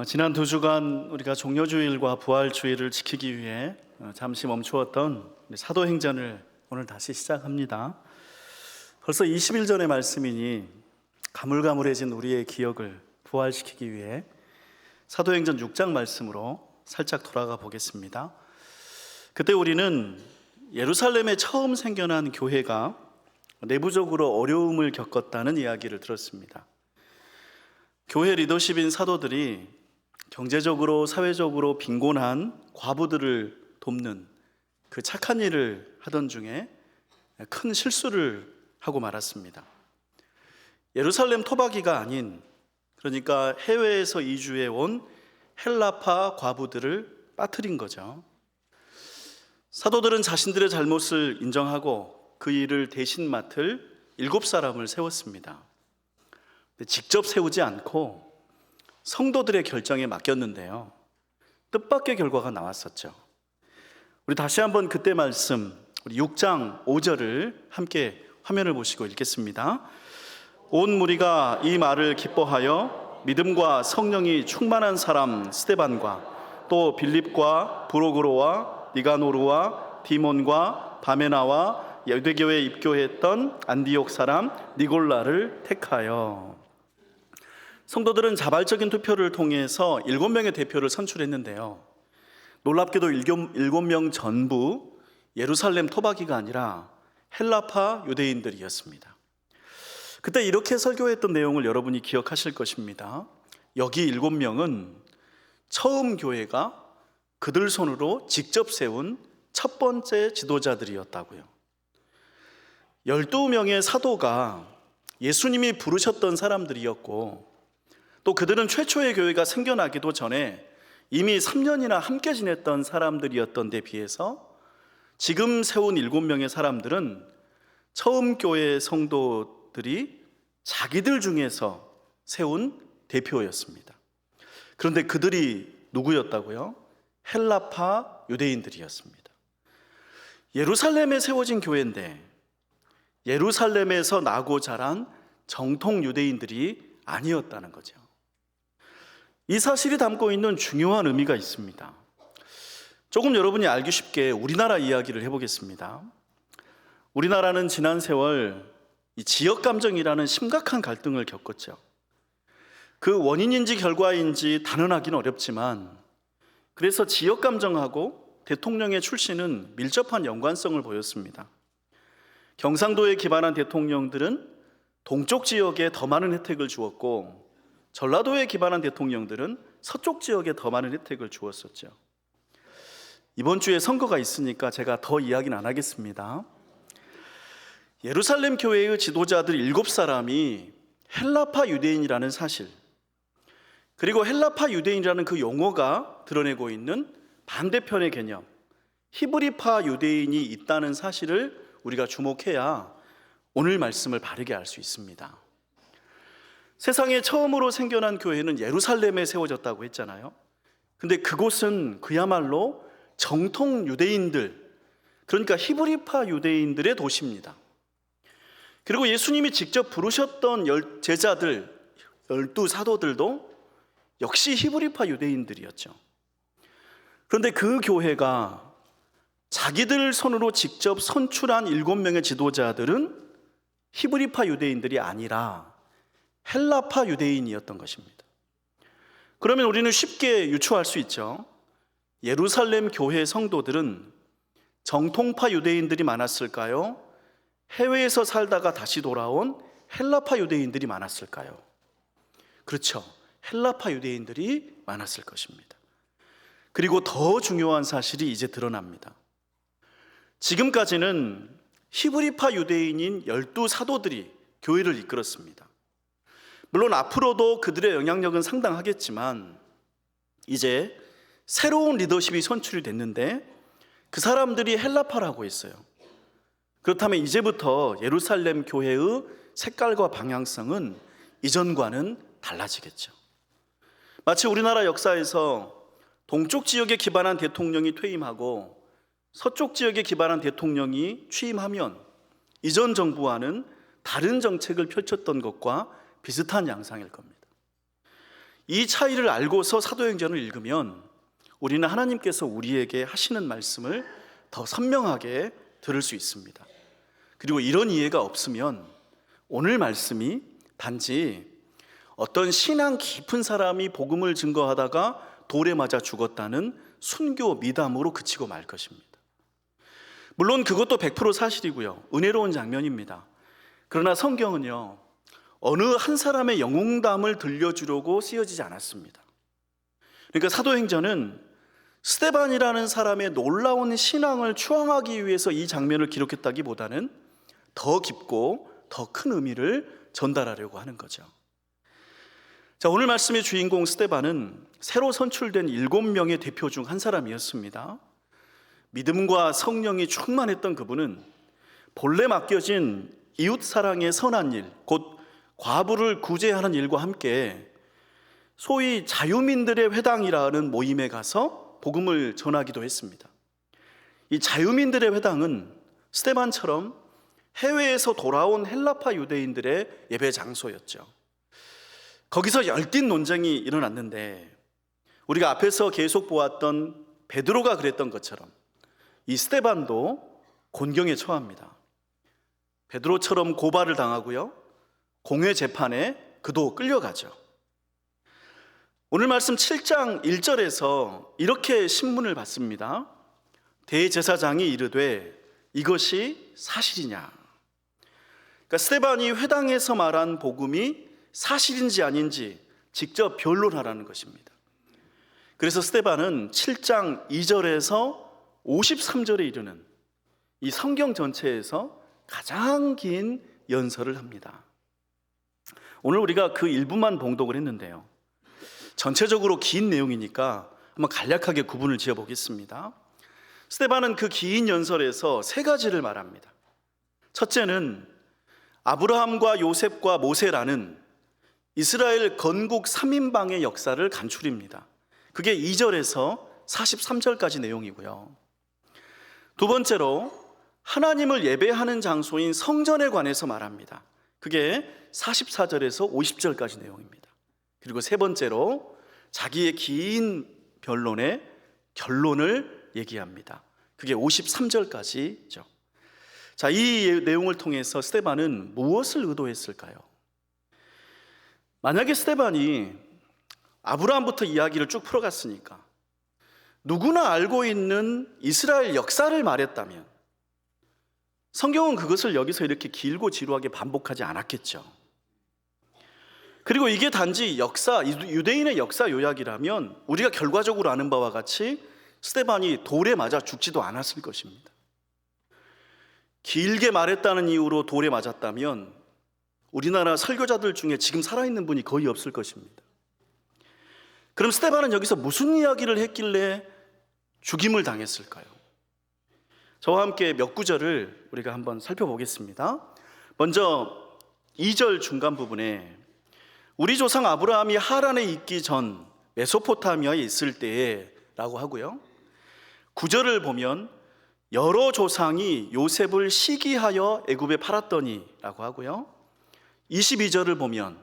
지난 두 주간 우리가 종려주일과 부활주일을 지키기 위해 잠시 멈추었던 사도행전을 오늘 다시 시작합니다. 벌써 20일 전의 말씀이니 가물가물해진 우리의 기억을 부활시키기 위해 사도행전 6장 말씀으로 살짝 돌아가 보겠습니다. 그때 우리는 예루살렘에 처음 생겨난 교회가 내부적으로 어려움을 겪었다는 이야기를 들었습니다. 교회 리더십인 사도들이 경제적으로 사회적으로 빈곤한 과부들을 돕는 그 착한 일을 하던 중에 큰 실수를 하고 말았습니다. 예루살렘 토박이가 아닌, 그러니까 해외에서 이주해 온 헬라파 과부들을 빠뜨린 거죠. 사도들은 자신들의 잘못을 인정하고 그 일을 대신 맡을 7사람을 세웠습니다. 직접 세우지 않고 성도들의 결정에 맡겼는데요, 뜻밖의 결과가 나왔었죠. 우리 다시 한번 그때 말씀, 우리 6장 5절을 함께 화면을 보시고 읽겠습니다. 온 무리가 이 말을 기뻐하여 믿음과 성령이 충만한 사람 스데반과 또 빌립과 브로그로와 니가노르와 디몬과 바메나와 유대교회에 입교했던 안디옥 사람 니골라를 택하여. 성도들은 자발적인 투표를 통해서 7명의 대표를 선출했는데요, 놀랍게도 7명 전부 예루살렘 토박이가 아니라 헬라파 유대인들이었습니다. 그때 이렇게 설교했던 내용을 여러분이 기억하실 것입니다. 여기 7명은 처음 교회가 그들 손으로 직접 세운 첫 번째 지도자들이었다고요. 12명의 사도가 예수님이 부르셨던 사람들이었고, 또 그들은 최초의 교회가 생겨나기도 전에 이미 3년이나 함께 지냈던 사람들이었던 데 비해서 지금 세운 7명의 사람들은 처음 교회 성도들이 자기들 중에서 세운 대표였습니다. 그런데 그들이 누구였다고요? 헬라파 유대인들이었습니다. 예루살렘에 세워진 교회인데 예루살렘에서 나고 자란 정통 유대인들이 아니었다는 거죠. 이 사실이 담고 있는 중요한 의미가 있습니다. 조금 여러분이 알기 쉽게 우리나라 이야기를 해보겠습니다. 우리나라는 지난 세월 이 지역 감정이라는 심각한 갈등을 겪었죠. 그 원인인지 결과인지 단언하기는 어렵지만, 그래서 지역 감정하고 대통령의 출신은 밀접한 연관성을 보였습니다. 경상도에 기반한 대통령들은 동쪽 지역에 더 많은 혜택을 주었고, 전라도에 기반한 대통령들은 서쪽 지역에 더 많은 혜택을 주었었죠. 이번 주에 선거가 있으니까 제가 더 이야기는 안 하겠습니다. 예루살렘 교회의 지도자들 7사람이 헬라파 유대인이라는 사실, 그리고 헬라파 유대인이라는 그 용어가 드러내고 있는 반대편의 개념, 히브리파 유대인이 있다는 사실을 우리가 주목해야 오늘 말씀을 바르게 알 수 있습니다. 세상에 처음으로 생겨난 교회는 예루살렘에 세워졌다고 했잖아요. 근데 그곳은 그야말로 정통 유대인들, 그러니까 히브리파 유대인들의 도시입니다. 그리고 예수님이 직접 부르셨던 제자들, 12사도들도 역시 히브리파 유대인들이었죠. 그런데 그 교회가 자기들 손으로 직접 선출한 7명의 지도자들은 히브리파 유대인들이 아니라 헬라파 유대인이었던 것입니다. 그러면 우리는 쉽게 유추할 수 있죠. 예루살렘 교회 성도들은 정통파 유대인들이 많았을까요? 해외에서 살다가 다시 돌아온 헬라파 유대인들이 많았을까요? 그렇죠. 헬라파 유대인들이 많았을 것입니다. 그리고 더 중요한 사실이 이제 드러납니다. 지금까지는 히브리파 유대인인 12사도들이 교회를 이끌었습니다. 물론 앞으로도 그들의 영향력은 상당하겠지만, 이제 새로운 리더십이 선출이 됐는데 그 사람들이 헬라파라고 했어요. 그렇다면 이제부터 예루살렘 교회의 색깔과 방향성은 이전과는 달라지겠죠. 마치 우리나라 역사에서 동쪽 지역에 기반한 대통령이 퇴임하고 서쪽 지역에 기반한 대통령이 취임하면 이전 정부와는 다른 정책을 펼쳤던 것과 비슷한 양상일 겁니다. 이 차이를 알고서 사도행전을 읽으면 우리는 하나님께서 우리에게 하시는 말씀을 더 선명하게 들을 수 있습니다. 그리고 이런 이해가 없으면 오늘 말씀이 단지 어떤 신앙 깊은 사람이 복음을 증거하다가 돌에 맞아 죽었다는 순교 미담으로 그치고 말 것입니다. 물론 그것도 100% 사실이고요. 은혜로운 장면입니다. 그러나 성경은요, 어느 한 사람의 영웅담을 들려주려고 쓰여지지 않았습니다. 그러니까 사도행전은 스데반이라는 사람의 놀라운 신앙을 추앙하기 위해서 이 장면을 기록했다기보다는 더 깊고 더 큰 의미를 전달하려고 하는 거죠. 자, 오늘 말씀의 주인공 스데반은 새로 선출된 7명의 대표 중 한 사람이었습니다. 믿음과 성령이 충만했던 그분은 본래 맡겨진 이웃 사랑의 선한 일, 곧 과부를 구제하는 일과 함께 소위 자유민들의 회당이라는 모임에 가서 복음을 전하기도 했습니다. 이 자유민들의 회당은 스데반처럼 해외에서 돌아온 헬라파 유대인들의 예배 장소였죠. 거기서 열띤 논쟁이 일어났는데 우리가 앞에서 계속 보았던 베드로가 그랬던 것처럼 이 스데반도 곤경에 처합니다. 베드로처럼 고발을 당하고요, 공회 재판에 그도 끌려가죠. 오늘 말씀 7장 1절에서 이렇게 신문을 받습니다. 대제사장이 이르되 이것이 사실이냐. 그러니까 스데반이 회당에서 말한 복음이 사실인지 아닌지 직접 변론하라는 것입니다. 그래서 스데반은 7장 2절에서 53절에 이르는 이 성경 전체에서 가장 긴 연설을 합니다. 오늘 우리가 그 일부만 봉독을 했는데요, 전체적으로 긴 내용이니까 한번 간략하게 구분을 지어 보겠습니다. 스데반은 그 긴 연설에서 세 가지를 말합니다. 첫째는 아브라함과 요셉과 모세라는 이스라엘 건국 3인방의 역사를 간추립니다. 그게 2절에서 43절까지 내용이고요. 두 번째로 하나님을 예배하는 장소인 성전에 관해서 말합니다. 그게 44절에서 50절까지 내용입니다. 그리고 세 번째로 자기의 긴 변론의 결론을 얘기합니다. 그게 53절까지죠. 자, 이 내용을 통해서 스데반은 무엇을 의도했을까요? 만약에 스데반이 아브라함부터 이야기를 쭉 풀어갔으니까 누구나 알고 있는 이스라엘 역사를 말했다면 성경은 그것을 여기서 이렇게 길고 지루하게 반복하지 않았겠죠. 그리고 이게 단지 유대인의 역사 요약이라면 우리가 결과적으로 아는 바와 같이 스데반이 돌에 맞아 죽지도 않았을 것입니다. 길게 말했다는 이유로 돌에 맞았다면 우리나라 설교자들 중에 지금 살아있는 분이 거의 없을 것입니다. 그럼 스데반은 여기서 무슨 이야기를 했길래 죽임을 당했을까요? 저와 함께 몇 구절을 우리가 한번 살펴보겠습니다. 먼저 2절 중간 부분에 우리 조상 아브라함이 하란에 있기 전 메소포타미아에 있을 때에 라고 하고요, 9절을 보면 여러 조상이 요셉을 시기하여 애굽에 팔았더니 라고 하고요, 22절을 보면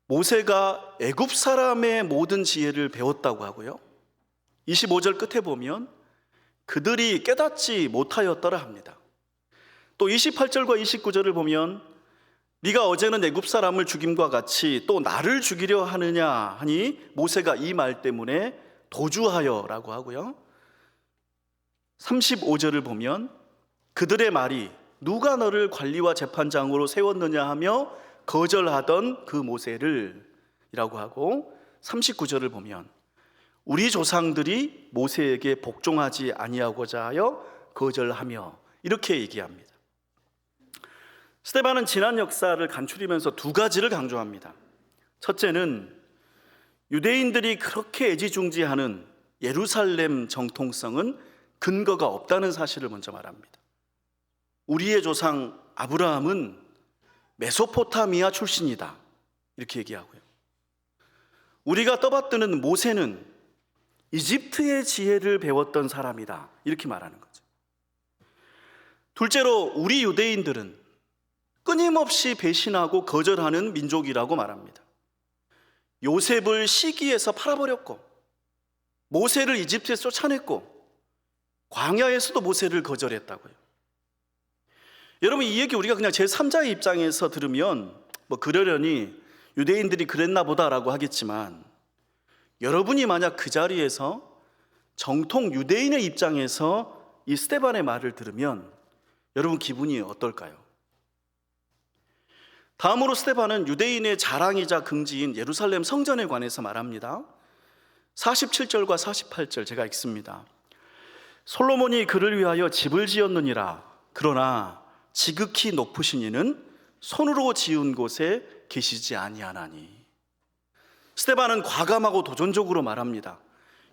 모세가 애굽 사람의 모든 지혜를 배웠다고 하고요, 25절 끝에 보면 그들이 깨닫지 못하였더라 합니다. 또 28절과 29절을 보면 네가 어제는 애굽 사람을 죽임과 같이 또 나를 죽이려 하느냐 하니 모세가 이 말 때문에 도주하여 라고 하고요, 35절을 보면 그들의 말이 누가 너를 관리와 재판장으로 세웠느냐 하며 거절하던 그 모세를 이라고 하고, 39절을 보면 우리 조상들이 모세에게 복종하지 아니하고자 하여 거절하며 이렇게 얘기합니다. 스데반은 지난 역사를 간추리면서 두 가지를 강조합니다. 첫째는 유대인들이 그렇게 애지중지하는 예루살렘 정통성은 근거가 없다는 사실을 먼저 말합니다. 우리의 조상 아브라함은 메소포타미아 출신이다 이렇게 얘기하고요, 우리가 떠받드는 모세는 이집트의 지혜를 배웠던 사람이다 이렇게 말하는 거죠. 둘째로 우리 유대인들은 끊임없이 배신하고 거절하는 민족이라고 말합니다. 요셉을 시기에서 팔아버렸고, 모세를 이집트에서 쫓아냈고, 광야에서도 모세를 거절했다고요. 여러분, 이 얘기 우리가 그냥 제3자의 입장에서 들으면 그러려니 유대인들이 그랬나 보다라고 하겠지만, 여러분이 만약 그 자리에서 정통 유대인의 입장에서 이 스데반의 말을 들으면 여러분 기분이 어떨까요? 다음으로 스데반은 유대인의 자랑이자 긍지인 예루살렘 성전에 관해서 말합니다. 47절과 48절 제가 읽습니다. 솔로몬이 그를 위하여 집을 지었느니라. 그러나 지극히 높으신 이는 손으로 지은 곳에 계시지 아니하나니. 스데반은 과감하고 도전적으로 말합니다.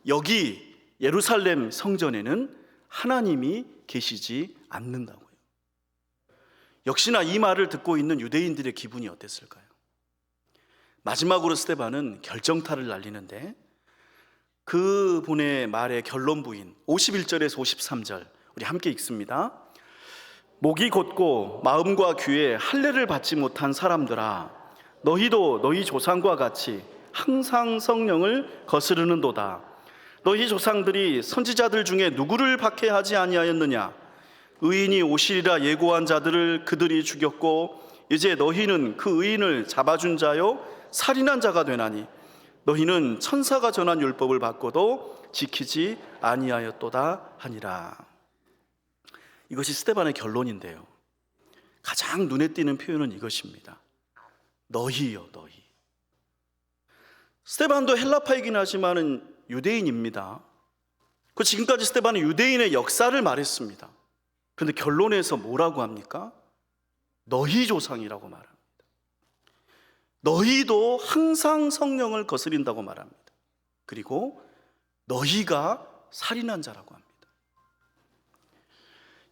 여기 예루살렘 성전에는 하나님이 계시지 않는다고요. 역시나 이 말을 듣고 있는 유대인들의 기분이 어땠을까요? 마지막으로 스데반은 결정타를 날리는데, 그분의 말의 결론 부인 51절에서 53절 우리 함께 읽습니다. 목이 곧고 마음과 귀에 할례를 받지 못한 사람들아, 너희도 너희 조상과 같이 항상 성령을 거스르는도다. 너희 조상들이 선지자들 중에 누구를 박해하지 아니하였느냐? 의인이 오시리라 예고한 자들을 그들이 죽였고, 이제 너희는 그 의인을 잡아준 자요 살인한 자가 되나니 너희는 천사가 전한 율법을 받고도 지키지 아니하였도다 하니라. 이것이 스데반의 결론인데요, 가장 눈에 띄는 표현은 이것입니다. 너희요, 너희. 스데반도 헬라파이긴 하지만은 유대인입니다. 그 지금까지 스데반은 유대인의 역사를 말했습니다. 그런데 결론에서 뭐라고 합니까? 너희 조상이라고 말합니다. 너희도 항상 성령을 거스린다고 말합니다. 그리고 너희가 살인한 자라고 합니다.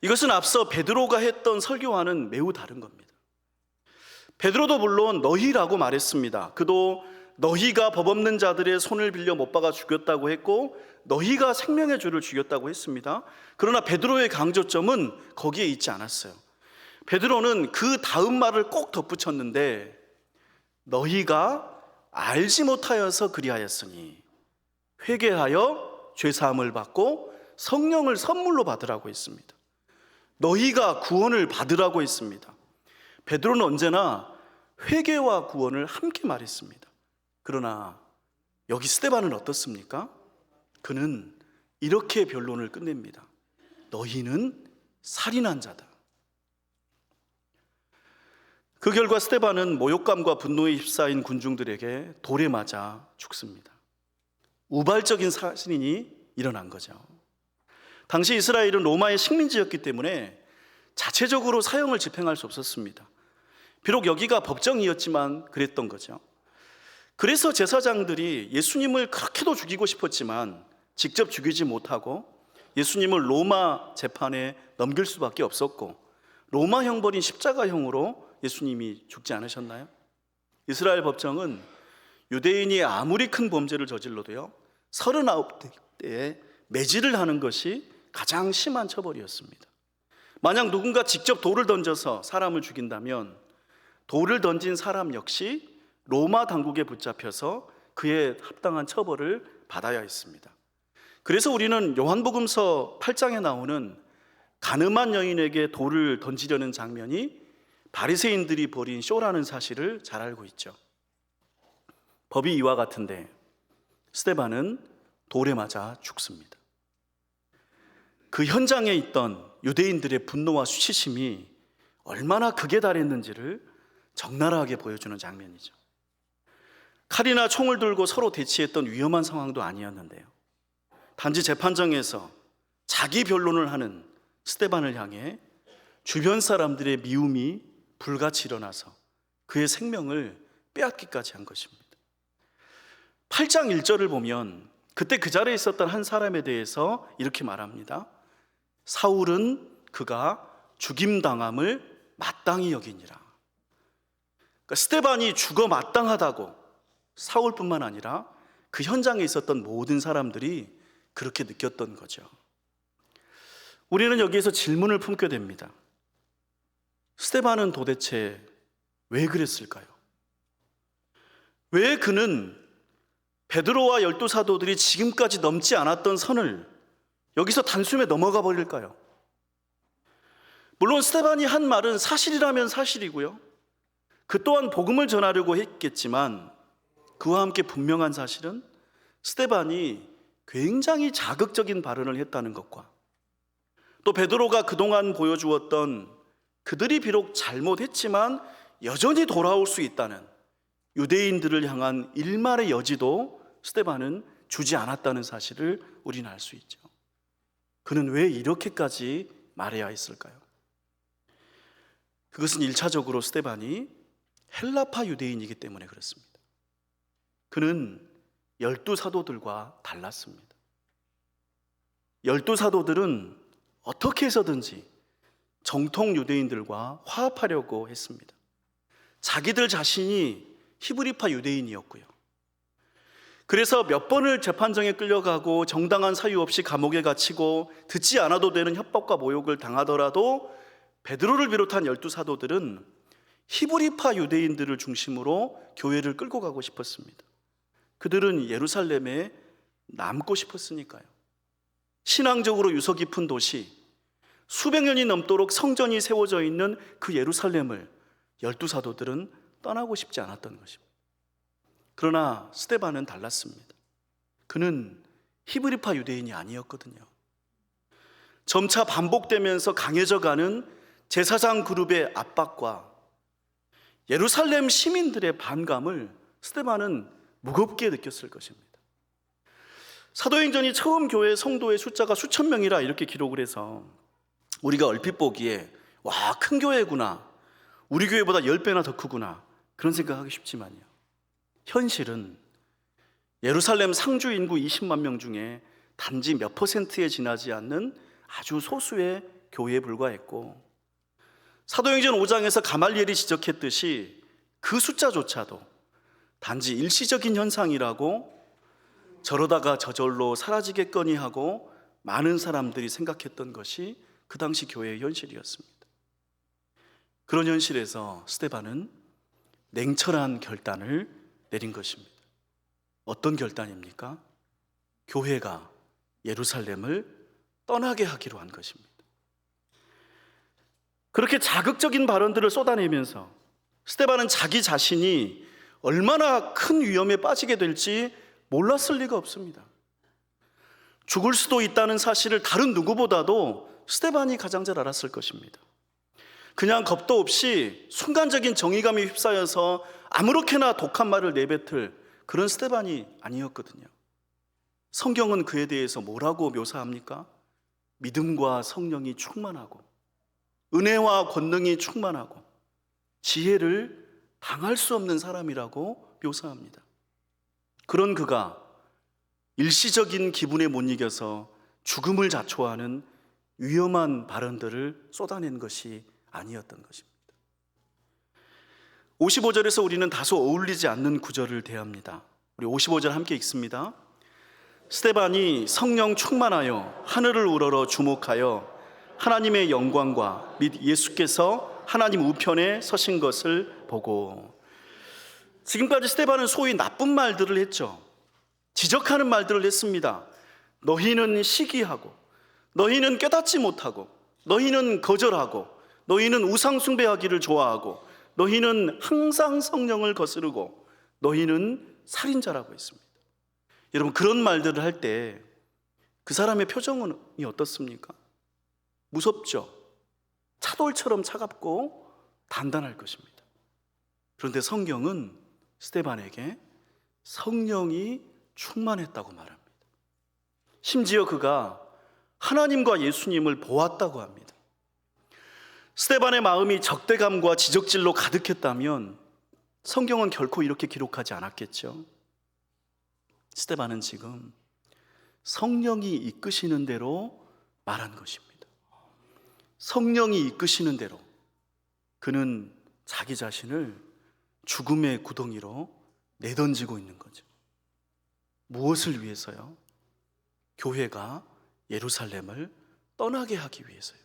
이것은 앞서 베드로가 했던 설교와는 매우 다른 겁니다. 베드로도 물론 너희라고 말했습니다. 그도 너희가 법 없는 자들의 손을 빌려 못 박아 죽였다고 했고, 너희가 생명의 주를 죽였다고 했습니다. 그러나 베드로의 강조점은 거기에 있지 않았어요. 베드로는 그 다음 말을 꼭 덧붙였는데, 너희가 알지 못하여서 그리하였으니 회개하여 죄사함을 받고 성령을 선물로 받으라고 했습니다. 너희가 구원을 받으라고 했습니다. 베드로는 언제나 회개와 구원을 함께 말했습니다. 그러나 여기 스데반은 어떻습니까? 그는 이렇게 변론을 끝냅니다. 너희는 살인한 자다. 그 결과 스데반은 모욕감과 분노에 휩싸인 군중들에게 돌에 맞아 죽습니다. 우발적인 살인이 일어난 거죠. 당시 이스라엘은 로마의 식민지였기 때문에 자체적으로 사형을 집행할 수 없었습니다. 비록 여기가 법정이었지만 그랬던 거죠. 그래서 제사장들이 예수님을 그렇게도 죽이고 싶었지만 직접 죽이지 못하고 예수님을 로마 재판에 넘길 수밖에 없었고, 로마 형벌인 십자가형으로 예수님이 죽지 않으셨나요? 이스라엘 법정은 유대인이 아무리 큰 범죄를 저질러도요 39대에 매질을 하는 것이 가장 심한 처벌이었습니다. 만약 누군가 직접 돌을 던져서 사람을 죽인다면 돌을 던진 사람 역시 로마 당국에 붙잡혀서 그에 합당한 처벌을 받아야 했습니다. 그래서 우리는 요한복음서 8장에 나오는 간음한 여인에게 돌을 던지려는 장면이 바리새인들이 벌인 쇼라는 사실을 잘 알고 있죠. 법이 이와 같은데 스데반은 돌에 맞아 죽습니다. 그 현장에 있던 유대인들의 분노와 수치심이 얼마나 극에 달했는지를 적나라하게 보여주는 장면이죠. 칼이나 총을 들고 서로 대치했던 위험한 상황도 아니었는데요, 단지 재판정에서 자기 변론을 하는 스데반을 향해 주변 사람들의 미움이 불같이 일어나서 그의 생명을 빼앗기까지 한 것입니다. 8장 1절을 보면 그때 그 자리에 있었던 한 사람에 대해서 이렇게 말합니다. 사울은 그가 죽임당함을 마땅히 여기니라. 그러니까 스데반이 죽어 마땅하다고 사울뿐만 아니라 그 현장에 있었던 모든 사람들이 그렇게 느꼈던 거죠. 우리는 여기에서 질문을 품게 됩니다. 스데반은 도대체 왜 그랬을까요? 왜 그는 베드로와 12사도들이 지금까지 넘지 않았던 선을 여기서 단숨에 넘어가 버릴까요? 물론 스데반이 한 말은 사실이라면 사실이고요, 그 또한 복음을 전하려고 했겠지만, 그와 함께 분명한 사실은 스데반이 굉장히 자극적인 발언을 했다는 것과, 또 베드로가 그동안 보여주었던 그들이 비록 잘못했지만 여전히 돌아올 수 있다는 유대인들을 향한 일말의 여지도 스데반은 주지 않았다는 사실을 우리는 알 수 있죠. 그는 왜 이렇게까지 말해야 했을까요? 그것은 1차적으로 스데반이 헬라파 유대인이기 때문에 그렇습니다. 그는 12사도들과 달랐습니다. 12사도들은 어떻게 해서든지 정통 유대인들과 화합하려고 했습니다. 자기들 자신이 히브리파 유대인이었고요. 그래서 몇 번을 재판정에 끌려가고 정당한 사유 없이 감옥에 갇히고 듣지 않아도 되는 협박과 모욕을 당하더라도 베드로를 비롯한 12사도들은 히브리파 유대인들을 중심으로 교회를 끌고 가고 싶었습니다. 그들은 예루살렘에 남고 싶었으니까요. 신앙적으로 유서 깊은 도시, 수백 년이 넘도록 성전이 세워져 있는 그 예루살렘을 12사도들은 떠나고 싶지 않았던 것입니다. 그러나 스데반은 달랐습니다. 그는 히브리파 유대인이 아니었거든요. 점차 반복되면서 강해져가는 제사장 그룹의 압박과 예루살렘 시민들의 반감을 스데반은 무겁게 느꼈을 것입니다. 사도행전이 처음 교회 성도의 숫자가 수천 명이라 이렇게 기록을 해서 우리가 얼핏 보기에 와, 큰 교회구나, 우리 교회보다 10배나 더 크구나, 그런 생각하기 쉽지만요, 현실은 예루살렘 상주 인구 20만 명 중에 단지 몇 퍼센트에 지나지 않는 아주 소수의 교회에 불과했고, 사도행전 5장에서 가말리엘이 지적했듯이 그 숫자조차도 단지 일시적인 현상이라고, 저러다가 저절로 사라지겠거니 하고 많은 사람들이 생각했던 것이 그 당시 교회의 현실이었습니다. 그런 현실에서 스데반은 냉철한 결단을 내린 것입니다. 어떤 결단입니까? 교회가 예루살렘을 떠나게 하기로 한 것입니다. 그렇게 자극적인 발언들을 쏟아내면서 스데반은 자기 자신이 얼마나 큰 위험에 빠지게 될지 몰랐을 리가 없습니다. 죽을 수도 있다는 사실을 다른 누구보다도 스데반이 가장 잘 알았을 것입니다. 그냥 겁도 없이 순간적인 정의감에 휩싸여서 아무렇게나 독한 말을 내뱉을 그런 스데반이 아니었거든요. 성경은 그에 대해서 뭐라고 묘사합니까? 믿음과 성령이 충만하고 은혜와 권능이 충만하고 지혜를 당할 수 없는 사람이라고 묘사합니다. 그런 그가 일시적인 기분에 못 이겨서 죽음을 자초하는 위험한 발언들을 쏟아낸 것이 아니었던 것입니다. 55절에서 우리는 다소 어울리지 않는 구절을 대합니다. 우리 55절 함께 읽습니다. 스데반이 성령 충만하여 하늘을 우러러 주목하여 하나님의 영광과 및 예수께서 하나님 우편에 서신 것을 보고. 지금까지 스데반은 소위 나쁜 말들을 했죠. 지적하는 말들을 했습니다. 너희는 시기하고, 너희는 깨닫지 못하고, 너희는 거절하고, 너희는 우상 숭배하기를 좋아하고, 너희는 항상 성령을 거스르고, 너희는 살인자라고 했습니다. 여러분, 그런 말들을 할 때 그 사람의 표정이 어떻습니까? 무섭죠. 차돌처럼 차갑고 단단할 것입니다. 그런데 성경은 스데반에게 성령이 충만했다고 말합니다. 심지어 그가 하나님과 예수님을 보았다고 합니다. 스데반의 마음이 적대감과 지적질로 가득했다면 성경은 결코 이렇게 기록하지 않았겠죠. 스데반은 지금 성령이 이끄시는 대로 말한 것입니다. 성령이 이끄시는 대로 그는 자기 자신을 죽음의 구덩이로 내던지고 있는 거죠. 무엇을 위해서요? 교회가 예루살렘을 떠나게 하기 위해서요.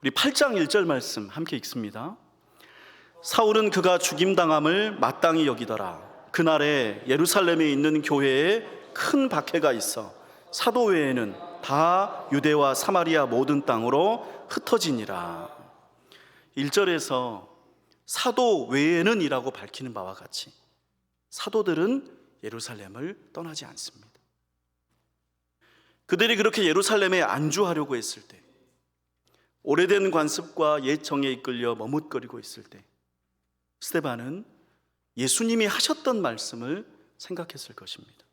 우리 8장 1절 말씀 함께 읽습니다. 사울은 그가 죽임당함을 마땅히 여기더라. 그날에 예루살렘에 있는 교회에 큰 박해가 있어 사도 외에는 다 유대와 사마리아 모든 땅으로 흩어지니라. 1절에서 사도 외에는 이라고 밝히는 바와 같이 사도들은 예루살렘을 떠나지 않습니다. 그들이 그렇게 예루살렘에 안주하려고 했을 때, 오래된 관습과 옛 정에 이끌려 머뭇거리고 있을 때, 스데반은 예수님이 하셨던 말씀을 생각했을 것입니다.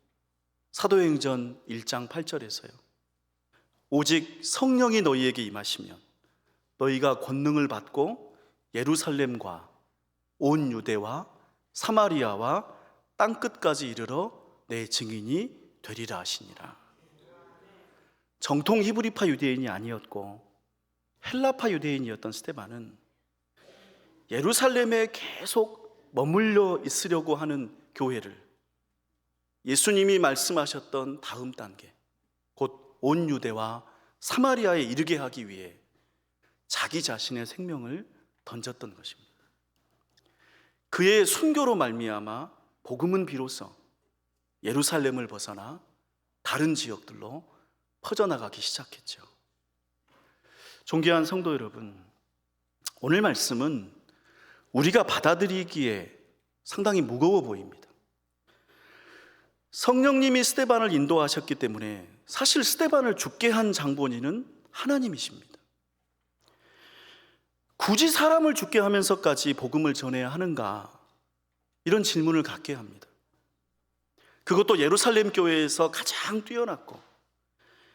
사도행전 1장 8절에서요. 오직 성령이 너희에게 임하시면 너희가 권능을 받고 예루살렘과 온 유대와 사마리아와 땅끝까지 이르러 내 증인이 되리라 하시니라. 정통 히브리파 유대인이 아니었고 헬라파 유대인이었던 스데반은 예루살렘에 계속 머물러 있으려고 하는 교회를 예수님이 말씀하셨던 다음 단계, 곧 온 유대와 사마리아에 이르게 하기 위해 자기 자신의 생명을 던졌던 것입니다. 그의 순교로 말미암아 복음은 비로소 예루살렘을 벗어나 다른 지역들로 퍼져나가기 시작했죠. 존귀한 성도 여러분, 오늘 말씀은 우리가 받아들이기에 상당히 무거워 보입니다. 성령님이 스데반을 인도하셨기 때문에 사실 스데반을 죽게 한 장본인은 하나님이십니다. 굳이 사람을 죽게 하면서까지 복음을 전해야 하는가? 이런 질문을 갖게 합니다. 그것도 예루살렘 교회에서 가장 뛰어났고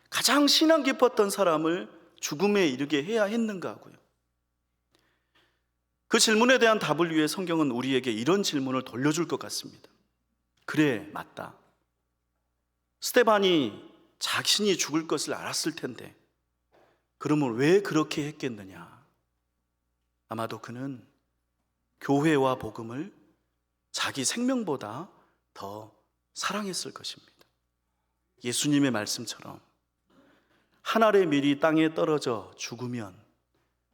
가장 신앙 깊었던 사람을 죽음에 이르게 해야 했는가 하고요. 그 질문에 대한 답을 위해 성경은 우리에게 이런 질문을 돌려줄 것 같습니다. 그래, 맞다. 스데반이 자신이 죽을 것을 알았을 텐데 그러면 왜 그렇게 했겠느냐? 아마도 그는 교회와 복음을 자기 생명보다 더 사랑했을 것입니다. 예수님의 말씀처럼 한 알의 밀이 땅에 떨어져 죽으면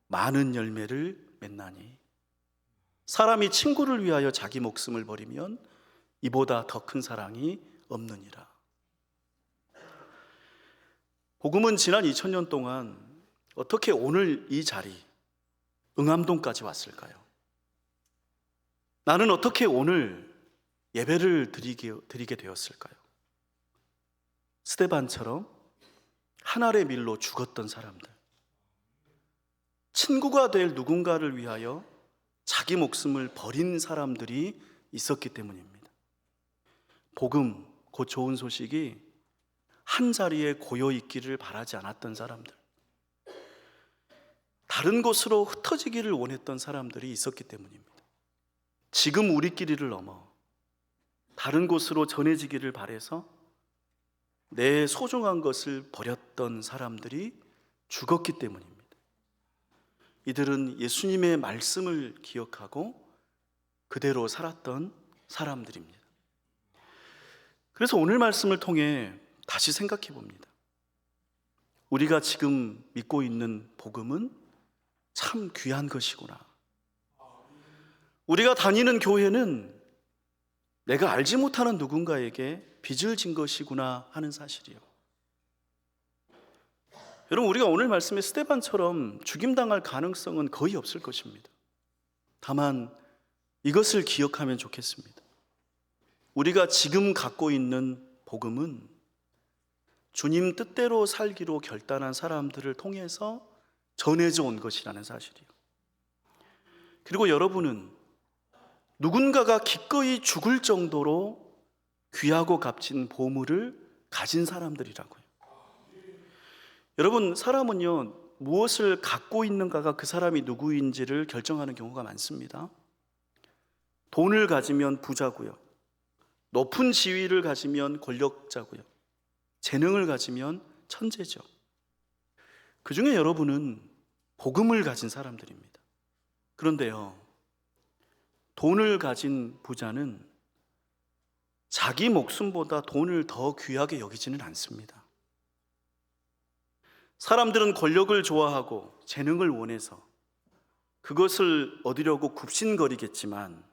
많은 열매를 맺나니 사람이 친구를 위하여 자기 목숨을 버리면 이보다 더 큰 사랑이 없느니라. 복음은 지난 2000년 동안 어떻게 오늘 이 자리 응암동까지 왔을까요? 나는 어떻게 오늘 예배를 드리게 되었을까요? 스데반처럼 한 알의 밀로 죽었던 사람들, 친구가 될 누군가를 위하여 자기 목숨을 버린 사람들이 있었기 때문입니다. 복음, 곧 좋은 소식이 한 자리에 고여 있기를 바라지 않았던 사람들, 다른 곳으로 흩어지기를 원했던 사람들이 있었기 때문입니다. 지금 우리끼리를 넘어 다른 곳으로 전해지기를 바라서 내 소중한 것을 버렸던 사람들이 죽었기 때문입니다. 이들은 예수님의 말씀을 기억하고 그대로 살았던 사람들입니다. 그래서 오늘 말씀을 통해 다시 생각해 봅니다. 우리가 지금 믿고 있는 복음은 참 귀한 것이구나. 우리가 다니는 교회는 내가 알지 못하는 누군가에게 빚을 진 것이구나 하는 사실이요. 여러분, 우리가 오늘 말씀의 스데반처럼 죽임당할 가능성은 거의 없을 것입니다. 다만 이것을 기억하면 좋겠습니다. 우리가 지금 갖고 있는 복음은 주님 뜻대로 살기로 결단한 사람들을 통해서 전해져 온 것이라는 사실이요. 그리고 여러분은 누군가가 기꺼이 죽을 정도로 귀하고 값진 보물을 가진 사람들이라고요. 여러분, 사람은요, 무엇을 갖고 있는가가 그 사람이 누구인지를 결정하는 경우가 많습니다. 돈을 가지면 부자고요, 높은 지위를 가지면 권력자고요, 재능을 가지면 천재죠. 그 중에 여러분은 복음을 가진 사람들입니다. 그런데요, 돈을 가진 부자는 자기 목숨보다 돈을 더 귀하게 여기지는 않습니다. 사람들은 권력을 좋아하고 재능을 원해서 그것을 얻으려고 굽신거리겠지만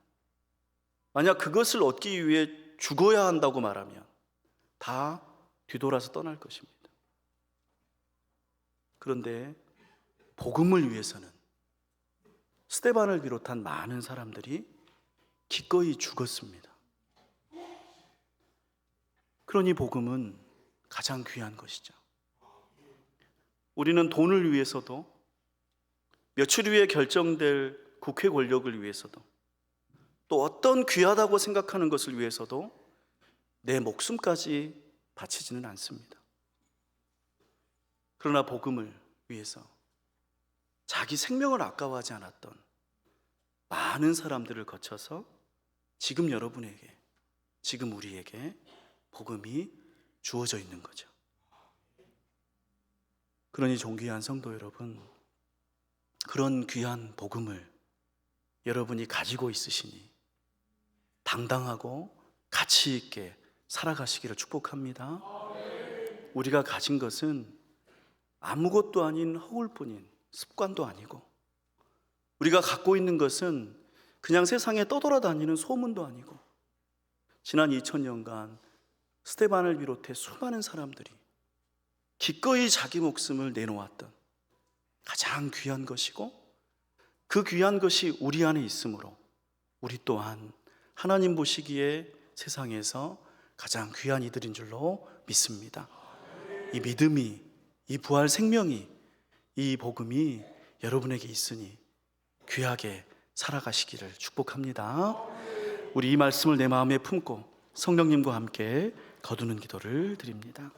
만약 그것을 얻기 위해 죽어야 한다고 말하면 다 뒤돌아서 떠날 것입니다. 그런데 복음을 위해서는 스데반을 비롯한 많은 사람들이 기꺼이 죽었습니다. 그러니 복음은 가장 귀한 것이죠. 우리는 돈을 위해서도, 며칠 후에 결정될 국회 권력을 위해서도, 또 어떤 귀하다고 생각하는 것을 위해서도 내 목숨까지 바치지는 않습니다. 그러나 복음을 위해서 자기 생명을 아까워하지 않았던 많은 사람들을 거쳐서 지금 여러분에게, 지금 우리에게 복음이 주어져 있는 거죠. 그러니 존귀한 성도 여러분, 그런 귀한 복음을 여러분이 가지고 있으시니 당당하고 가치 있게 살아가시기를 축복합니다. 우리가 가진 것은 아무것도 아닌 허울뿐인 습관도 아니고, 우리가 갖고 있는 것은 그냥 세상에 떠돌아다니는 소문도 아니고, 지난 2000년간 스데반을 비롯해 수많은 사람들이 기꺼이 자기 목숨을 내놓았던 가장 귀한 것이고, 그 귀한 것이 우리 안에 있으므로 우리 또한 하나님 보시기에 세상에서 가장 귀한 이들인 줄로 믿습니다. 이 믿음이, 이 부활 생명이, 이 복음이 여러분에게 있으니 귀하게 살아가시기를 축복합니다. 우리 이 말씀을 내 마음에 품고 성령님과 함께 거두는 기도를 드립니다.